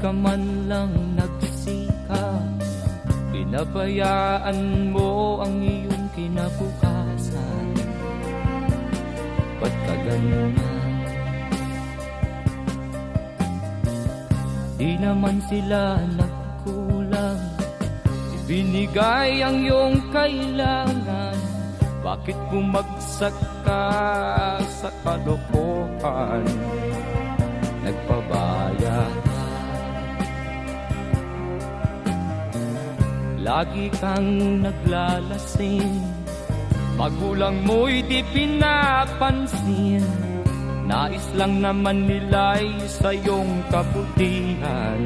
ka man lang nagsikap, pinabayaan mo ang iyong kinabukasan. Ba't ka ganyan? Di naman sila nagkulang, ibinigay ang iyong kailangan. Bakit bumagsak ka sa kalokohan? Nagpabaya ka, lagi kang naglalasing, magulang mo'y di pinapansin. Nais lang naman nila'y sa iyong kabutihan.